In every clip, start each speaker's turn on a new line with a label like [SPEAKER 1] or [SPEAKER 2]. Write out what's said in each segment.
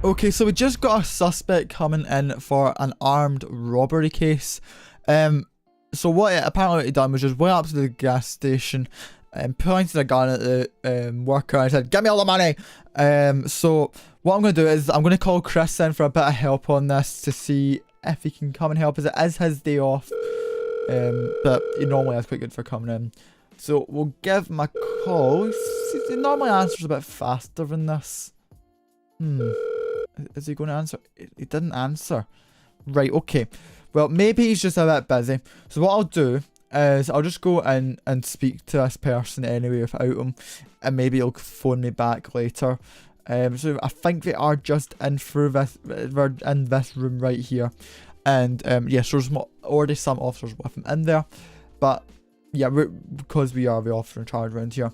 [SPEAKER 1] Okay, so we just got a suspect coming in for an armed robbery case. So apparently what he done was just went up to the gas station and pointed a gun at the worker and said, "Give me all the money." So what I'm going to do is I'm going to call Chris in for a bit of help on this to see if he can come and help, as it is his day off. But he normally is quite good for coming in. So we'll give him a call. He normally answers a bit faster than this. Is he going to answer? He didn't answer. Right, okay. Well, maybe he's just a bit busy. So what I'll do is I'll just go in and speak to this person anyway without him. And maybe he'll phone me back later. So I think they are just in through this, we're in this room right here. And yes, there's already some officers with him in there. But yeah, because we are the officer in charge around here,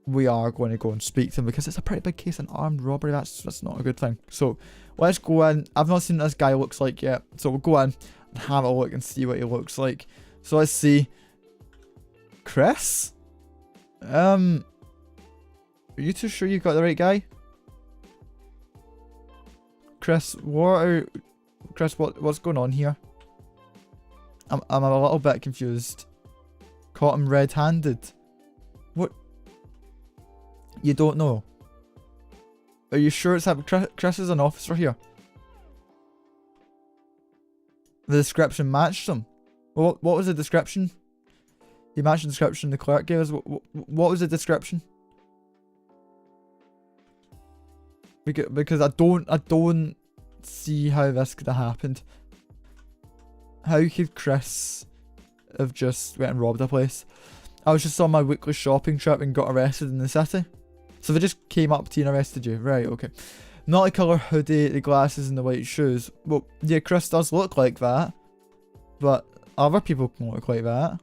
[SPEAKER 1] we are going to go and speak to him because it's a pretty big case of armed robbery. That's not a good thing. So let's go in. I've not seen what this guy looks like yet, so we'll go in and have a look and see what he looks like. So let's see. Chris? Are you too sure you got the right guy? Chris, what's going on here? I'm a little bit confused. Caught him red-handed. What? You don't know? Are you sure it's happened? Chris is an officer here. The description matched him. What was the description? He matched the description the clerk gave us. What was the description? Because I don't see how this could have happened. How could Chris have just went and robbed a place? I was just on my weekly shopping trip and got arrested in the city. So they just came up to you and arrested you. Right, okay. Not the colour hoodie, the glasses and the white shoes. Well, yeah, Chris does look like that. But other people can look like that.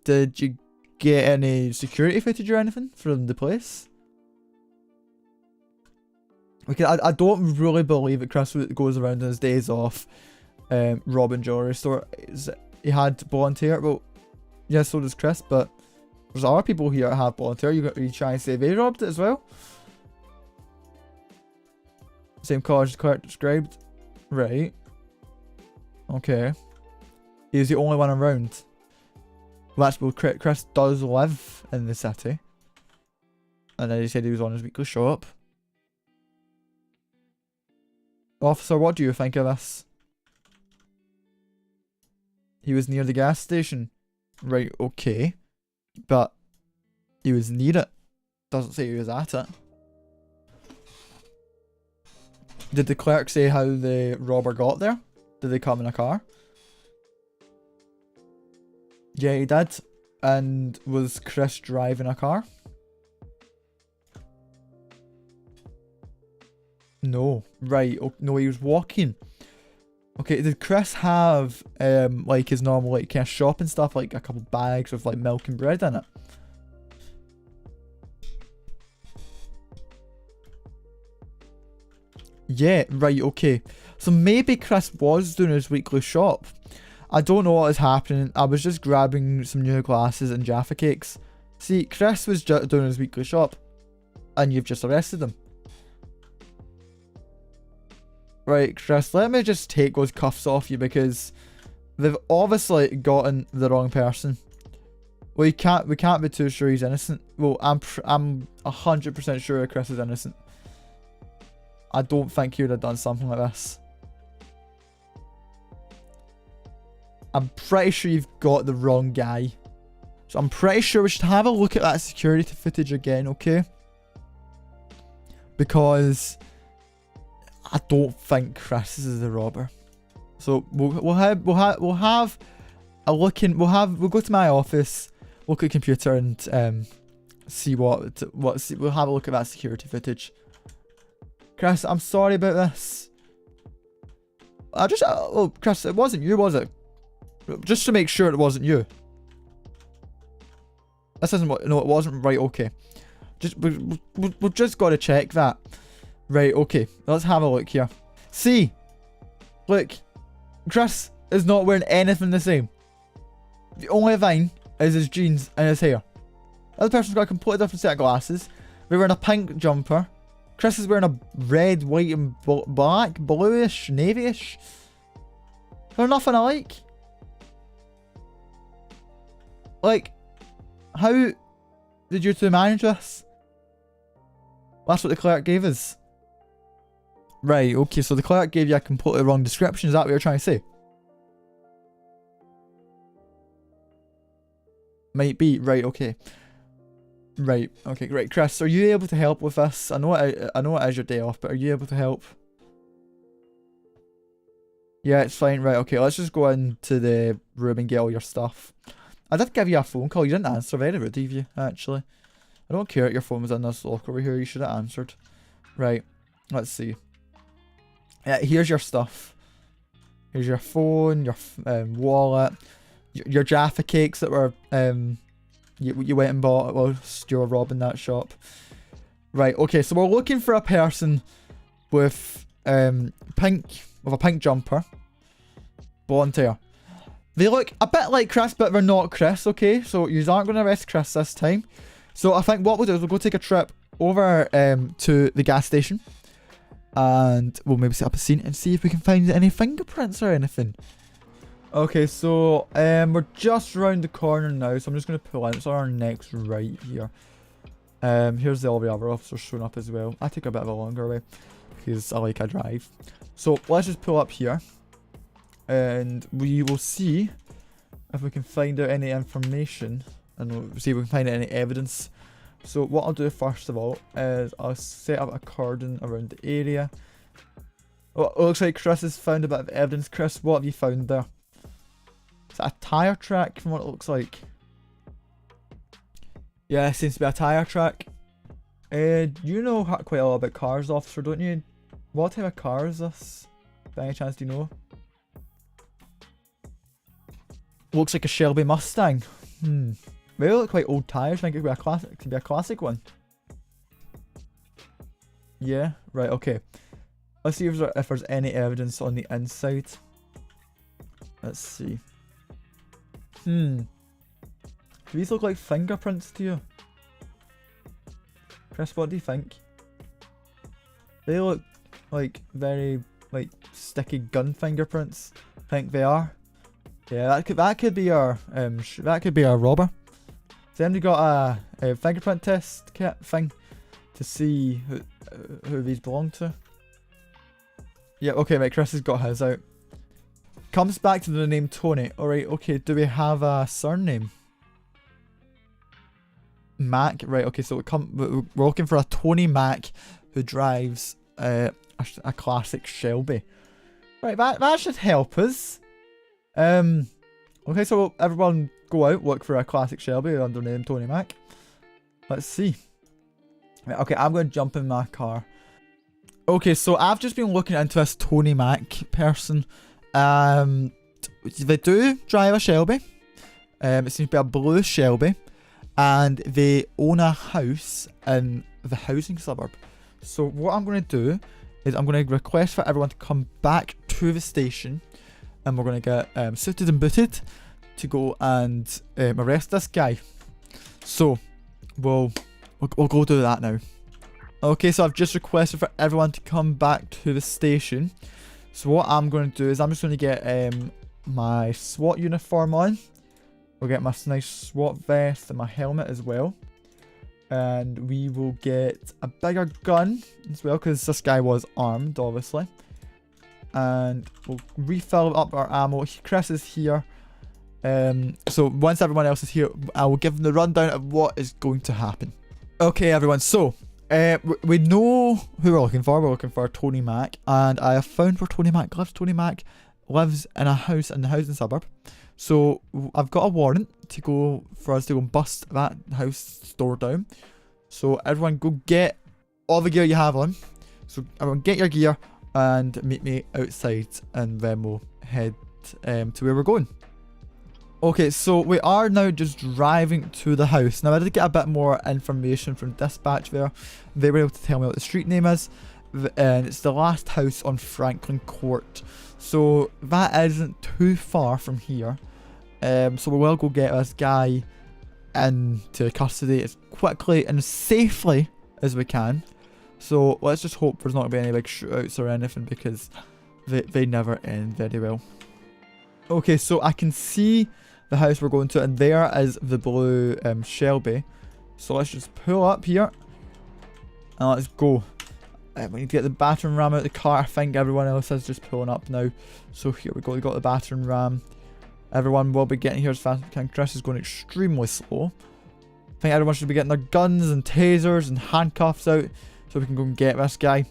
[SPEAKER 1] Did you get any security footage or anything from the place? Okay, I don't really believe that Chris goes around on his days off robbing jewellery store. He had volunteer. Well, yeah, so does Chris, but there's other people here that have volunteer. Are you trying to say they robbed it as well? Same college the clerk described. Right. Okay. He was the only one around. Well, that's well, Chris does live in the city. And then he said he was on his weekly shop. Officer, what do you think of this? He was near the gas station. Right, okay. But he was near it. Doesn't say he was at it. Did the clerk say how the robber got there? Did they come in a car? Yeah, he did. And was Chris driving a car? No. Right. Oh, no, he was walking. Okay, did Chris have like his normal like kind of shopping stuff, like a couple bags of like milk and bread in it? Yeah, right, okay. So maybe Chris was doing his weekly shop. I don't know what is happening. I was just grabbing some new glasses and Jaffa cakes. See, Chris was doing his weekly shop. And you've just arrested him. Right, Chris, let me just take those cuffs off you because they've obviously gotten the wrong person. We can't be too sure he's innocent. Well, I'm 100% sure Chris is innocent. I don't think he would have done something like this. I'm pretty sure you've got the wrong guy. So I'm pretty sure we should have a look at that security footage again, okay? Because I don't think Chris is the robber. So we'll have a look in. We'll go to my office, look at the computer, and see we'll have a look at that security footage. Chris, I'm sorry about this. Oh, Chris, it wasn't you, was it? Just to make sure it wasn't you. This isn't what. No, it wasn't. Right. Okay. We've just got to check that. Right, okay. Let's have a look here. See? Look. Chris is not wearing anything the same. The only thing is his jeans and his hair. The other person's got a completely different set of glasses. They're wearing a pink jumper. Chris is wearing a red, white, and black, bluish, navyish. There's nothing I like. Like, how did you two manage this? That's what the clerk gave us. Right, okay, so the clerk gave you a completely wrong description. Is that what you're trying to say? Might be. Right, okay. Right, okay, great. Chris, are you able to help with this? I know it is your day off, but are you able to help? Yeah, it's fine. Right, okay, let's just go into the room and get all your stuff. I did give you a phone call. You didn't answer. Very rude of you, actually. I don't care if your phone was in this locker over here. You should have answered. Right, let's see. Here's your stuff. Here's your phone, your wallet, your Jaffa cakes that were you went and bought whilst you were robbing that shop. Right, okay, so we're looking for a person with a pink jumper, blonde hair. They look a bit like Chris, but they're not Chris, okay? So you aren't going to arrest Chris this time. So I think what we'll do is we'll go take a trip over to the gas station. And we'll maybe set up a scene and see if we can find any fingerprints or anything. Okay, so we're just around the corner now, so I'm just going to pull in. It's on our next right here. Here's all the other officers showing up as well. I take a bit of a longer way because I like a drive. So let's just pull up here. And we will see if we can find out any information. And we'll see if we can find any evidence. So what I'll do first of all is I'll set up a cordon around the area. Oh, it looks like Chris has found a bit of evidence. Chris, what have you found there? Is that a tyre track from what it looks like? Yeah, it seems to be a tyre track. You know quite a lot about cars, officer, don't you? What type of car is this? By any chance do you know? Looks like a Shelby Mustang. They look quite old tyres. I think it could be a classic one. Yeah, right, okay. Let's see if there's any evidence on the inside. Let's see. Do these look like fingerprints to you? Chris, what do you think? They look like very sticky gun fingerprints. Think they are. Yeah, that could be our robber. So then we got a fingerprint test kit thing to see who these belong to. Yeah, okay, right, Chris has got his out. Comes back to the name Tony. Alright, okay, do we have a surname? Mac, right, okay, so we're looking for a Tony Mac who drives a classic Shelby. Right, that should help us. Okay, so everyone go out, look for a classic Shelby under the name Tony Mac. Let's see. Right, okay, I'm going to jump in my car. Okay, so I've just been looking into this Tony Mac person. They do drive a Shelby. It seems to be a blue Shelby. And they own a house in the housing suburb. So what I'm going to do is I'm going to request for everyone to come back to the station. And we're going to get suited and booted to go and arrest this guy. So we'll go do that now. Okay, so I've just requested for everyone to come back to the station. So what I'm going to do is I'm just going to get my SWAT uniform on. We'll get my nice SWAT vest and my helmet as well. And we will get a bigger gun as well, because this guy was armed, obviously. And we'll refill up our ammo. Chris is here. So once everyone else is here, I will give them the rundown of what is going to happen. Okay, everyone, so we know who we're looking for. We're looking for Tony Mac, and I have found where Tony Mac lives. Tony Mac lives in a house in the housing suburb. So I've got a warrant for us to go and bust that house store down. So everyone go get all the gear you have on. So everyone get your gear and meet me outside, and then we'll head to where we're going. Okay, so we are now just driving to the house. Now I did get a bit more information from dispatch there. They were able to tell me what the street name is, and it's the last house on Franklin Court. So that isn't too far from here. So we will go get this guy into custody as quickly and as safely as we can. So let's just hope there's not going to be any big shootouts or anything, because they never end very well. Okay, so I can see the house we're going to, and there is the blue Shelby. So let's just pull up here and let's go. We need to get the battering ram out of the car. I think everyone else is just pulling up now. So here we go. We got the battering ram. Everyone will be getting here as fast as we can. Chris is going extremely slow. I think everyone should be getting their guns and tasers and handcuffs out so we can go and get this guy.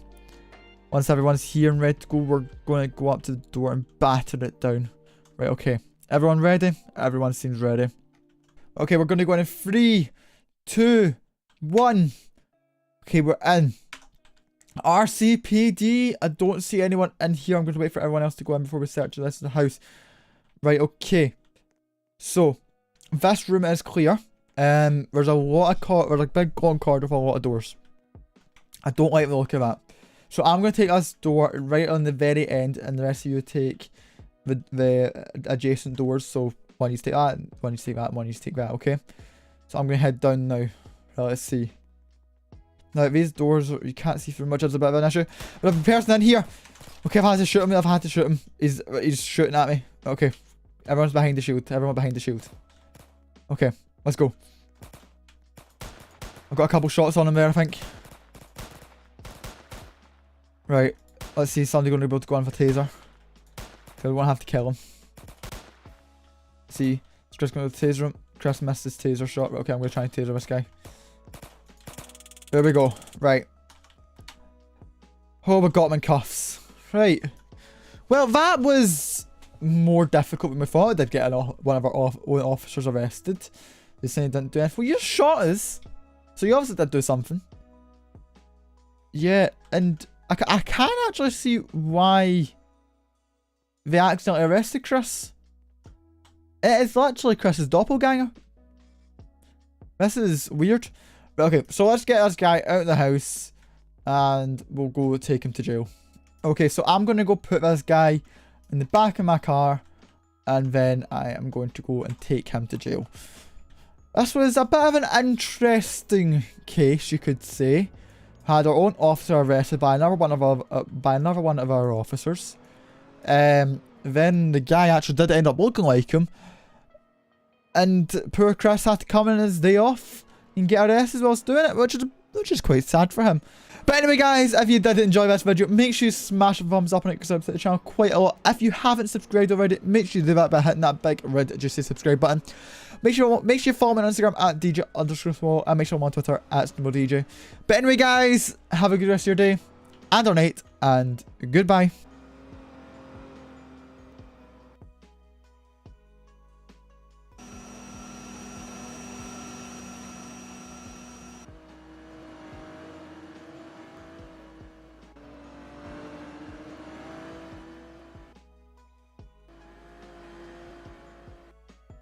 [SPEAKER 1] Once everyone's here and ready to go, we're going to go up to the door and batter it down. Right, okay. Everyone ready? Everyone seems ready. Okay, we're going to go in 3, 2, 1. Okay, we're in. RCPD. I don't see anyone in here. I'm going to wait for everyone else to go in before we search the rest of the house. Right, okay. So, this room is clear. There's a lot of there's a big long corridor with a lot of doors. I don't like the look of that. So I'm going to take this door right on the very end, and the rest of you take the adjacent doors. So one you take that, one you take that, one you take that, okay? So I'm going to head down now. Right, let's see. Now these doors, you can't see through much, there's a bit of an issue. But I've a person in here. Okay, I've had to shoot him, I've had to shoot him. He's shooting at me. Okay. Everyone's behind the shield, everyone behind the shield. Okay, let's go. I've got a couple shots on him there, I think. Right, let's see, somebody going to be able to go in for taser. Okay, we won't have to kill him. See, it's Chris going to taser him. Chris missed his taser shot. Okay, I'm going to try and taser this guy. There we go. Right. Oh, we got him in cuffs. Right. Well, that was more difficult than we thought. I did get one of our own officers arrested. They saying he didn't do anything. Well, you shot us. So you obviously did do something. Yeah, and I can't actually see why they accidentally arrested Chris. It is literally Chris's doppelganger. This is weird. Okay, so let's get this guy out of the house and we'll go take him to jail. Okay, so I'm going to go put this guy in the back of my car and then I am going to go and take him to jail. This was a bit of an interesting case, you could say. Had our own officer arrested by another one of our officers. Then the guy actually did end up looking like him. And poor Chris had to come in his day off and get arrested whilst doing it, which is quite sad for him. But anyway, guys, if you did enjoy this video, make sure you smash a thumbs up on it because I've hit the channel quite a lot. If you haven't subscribed already, make sure you do that by hitting that big red juicy subscribe button. Make sure you follow me on Instagram at DJ_small and make sure I'm on Twitter at SnowballDJ. But anyway, guys, have a good rest of your day and or night, and goodbye.